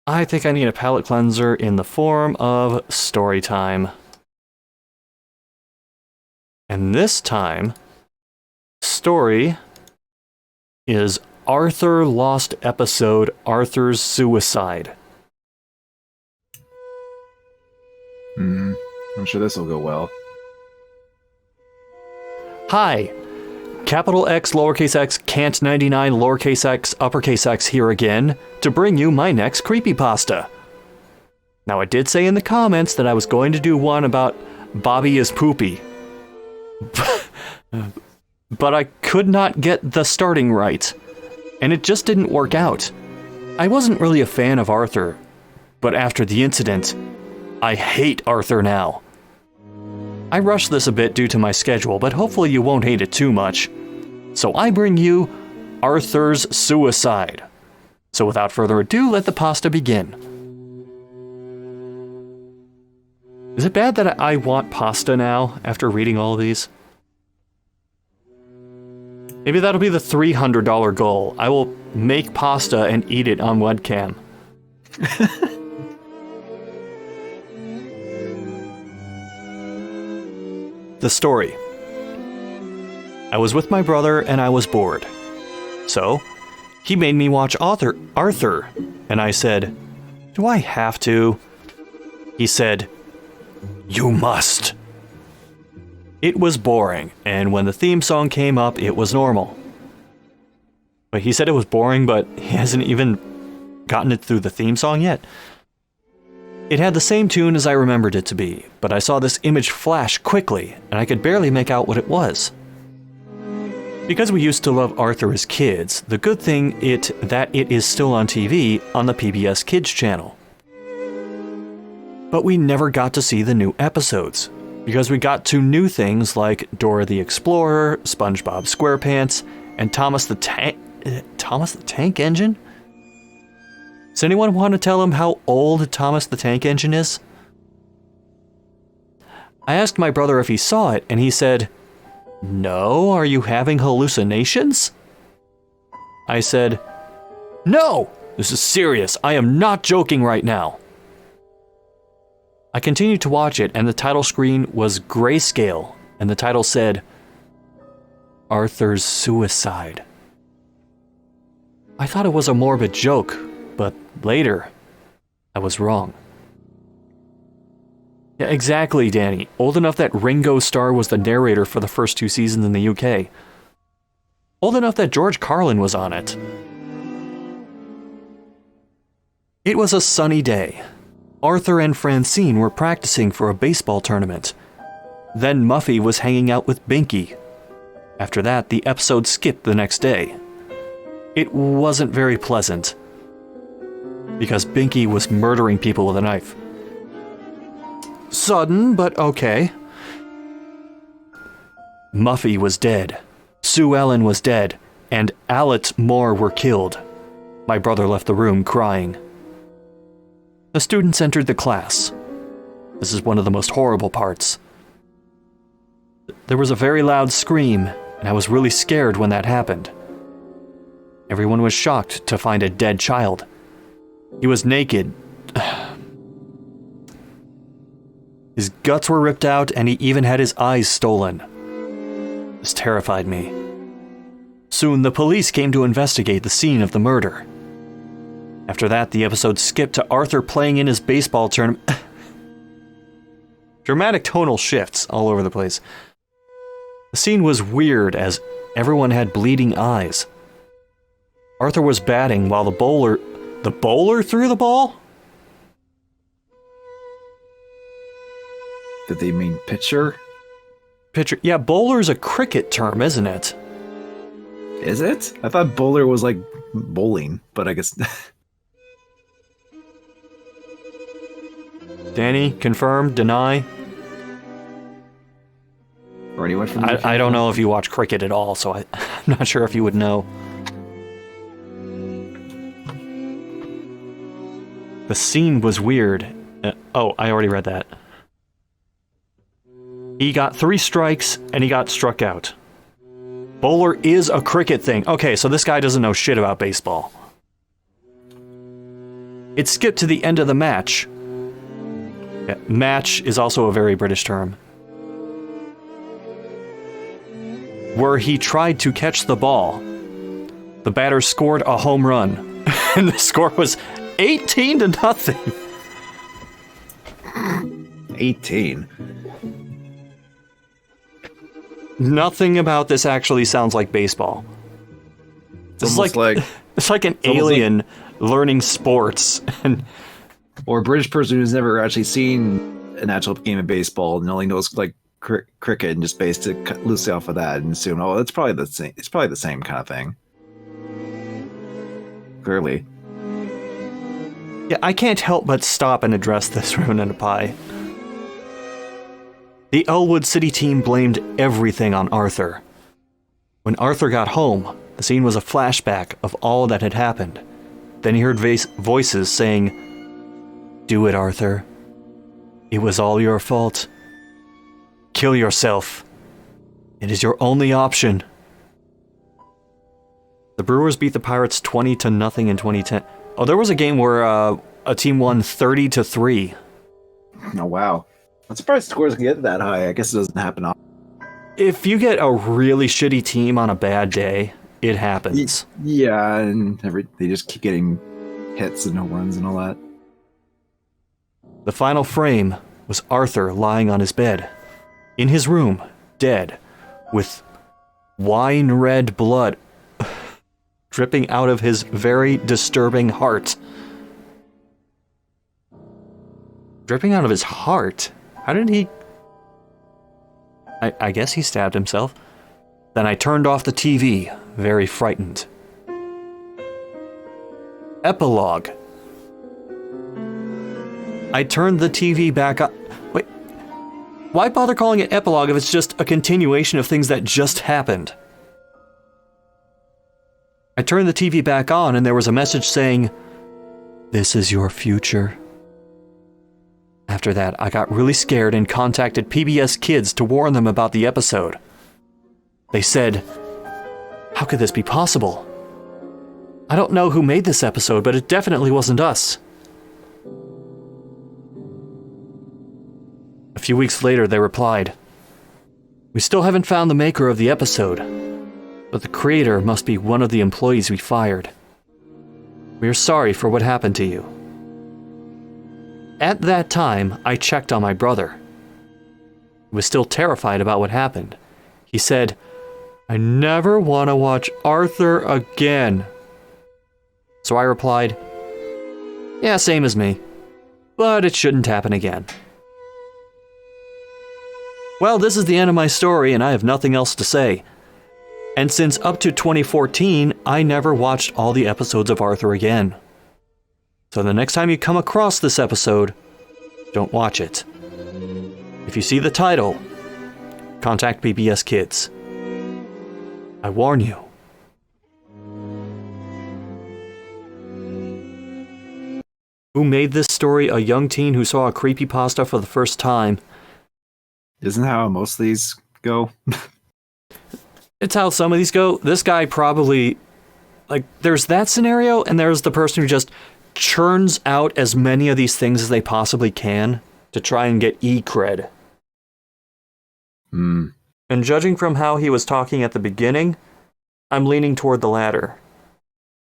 I think I need a palate cleanser in the form of story time. And this time, story is Arthur Lost Episode, Arthur's Suicide. I'm sure this will go well. Hi, capital X, lowercase x, can't 99, lowercase x, uppercase x here again to bring you my next creepypasta. Now, I did say in the comments that I was going to do one about Bobby is poopy. But I could not get the starting right, and it just didn't work out. I wasn't really a fan of Arthur, but after the incident, I hate Arthur now. I rushed this a bit due to my schedule, but hopefully you won't hate it too much. So I bring you Arthur's Suicide. So without further ado, let the pasta begin. Is it bad that I want pasta now after reading all of these? Maybe that'll be the $300 goal. I will make pasta and eat it on webcam. The story. I was with my brother and I was bored. So, he made me watch Arthur, and I said, "Do I have to?" He said, "You must." It was boring, and when the theme song came up, it was normal. But he said it was boring, but he hasn't even gotten it through the theme song yet. It had the same tune as I remembered it to be, but I saw this image flash quickly, and I could barely make out what it was. Because we used to love Arthur as kids, the good thing that it is still on TV on the PBS Kids channel. But we never got to see the new episodes, because we got to new things like Dora the Explorer, SpongeBob SquarePants, and Thomas the Tank Engine? Does anyone want to tell him how old Thomas the Tank Engine is? I asked my brother if he saw it, and he said, "No, are you having hallucinations?" I said, "No, this is serious. I am not joking right now." I continued to watch it, and the title screen was grayscale, and the title said, Arthur's Suicide. I thought it was a morbid joke, but later, I was wrong. Yeah, exactly, Danny. Old enough that Ringo Starr was the narrator for the first 2 seasons in the UK. Old enough that George Carlin was on it. It was a sunny day. Arthur and Francine were practicing for a baseball tournament. Then Muffy was hanging out with Binky. After that, the episode skipped the next day. It wasn't very pleasant, because Binky was murdering people with a knife. Sudden, but okay. Muffy was dead. Sue Ellen was dead, and Alec Moore were killed. My brother left the room crying. The students entered the class. This is one of the most horrible parts. There was a very loud scream, and I was really scared when that happened. Everyone was shocked to find a dead child. He was naked. His guts were ripped out, and he even had his eyes stolen. This terrified me. Soon, the police came to investigate the scene of the murder. After that, the episode skipped to Arthur playing in his baseball tournament. Dramatic tonal shifts all over the place. The scene was weird as everyone had bleeding eyes. Arthur was batting while the bowler threw the ball? Did they mean pitcher? Pitcher. Yeah, bowler's a cricket term, isn't it? Is it? I thought bowler was like bowling, but I guess... Danny, confirm, deny? Or anyone from I don't know if you watch cricket at all, so I'm not sure if you would know. The scene was weird. Oh, I already read that. He got 3 strikes, and he got struck out. Bowler is a cricket thing. Okay, so this guy doesn't know shit about baseball. It skipped to the end of the match. Yeah, match is also a very British term. Where he tried to catch the ball. The batter scored a home run. And the score was 18-0. 18. Nothing about this actually sounds like baseball. This is like it's like an alien learning sports. Or a British person who's never actually seen an actual game of baseball and only knows like cricket and just based it loosely off of that and assume, oh, it's probably the same. It's probably the same kind of thing. Clearly. Yeah, I can't help but stop and address this, Rune and a Pie. The Elwood City team blamed everything on Arthur. When Arthur got home, the scene was a flashback of all that had happened. Then he heard voices saying, "Do it, Arthur. It was all your fault. Kill yourself. It is your only option." The Brewers beat the Pirates 20-0 in 2010. Oh, there was a game where a team won 30-3. Oh, wow. I'm surprised scores can get that high. I guess it doesn't happen often. If you get a really shitty team on a bad day, it happens. Yeah, and they just keep getting hits and home runs and all that. The final frame was Arthur lying on his bed, in his room, dead, with wine-red blood dripping out of his very disturbing heart. Dripping out of his heart? How did he... I guess he stabbed himself. Then I turned off the TV, very frightened. Epilogue. I turned the TV back up. Wait, why bother calling it epilogue if it's just a continuation of things that just happened? I turned the TV back on and there was a message saying, "This is your future." After that, I got really scared and contacted PBS Kids to warn them about the episode. They said, "How could this be possible? I don't know who made this episode, but it definitely wasn't us." A few weeks later, they replied, "We still haven't found the maker of the episode, but the creator must be one of the employees we fired. We are sorry for what happened to you." At that time, I checked on my brother. He was still terrified about what happened. He said, "I never want to watch Arthur again." So I replied, "Yeah, same as me, but it shouldn't happen again." Well, this is the end of my story, and I have nothing else to say. And since up to 2014, I never watched all the episodes of Arthur again. So the next time you come across this episode, don't watch it. If you see the title, contact PBS Kids. I warn you. Who made this story? A young teen who saw a creepypasta for the first time. Isn't that how most of these go? It's how some of these go. This guy probably... Like, there's that scenario, and there's the person who just churns out as many of these things as they possibly can to try and get E-cred. And judging from how he was talking at the beginning, I'm leaning toward the latter.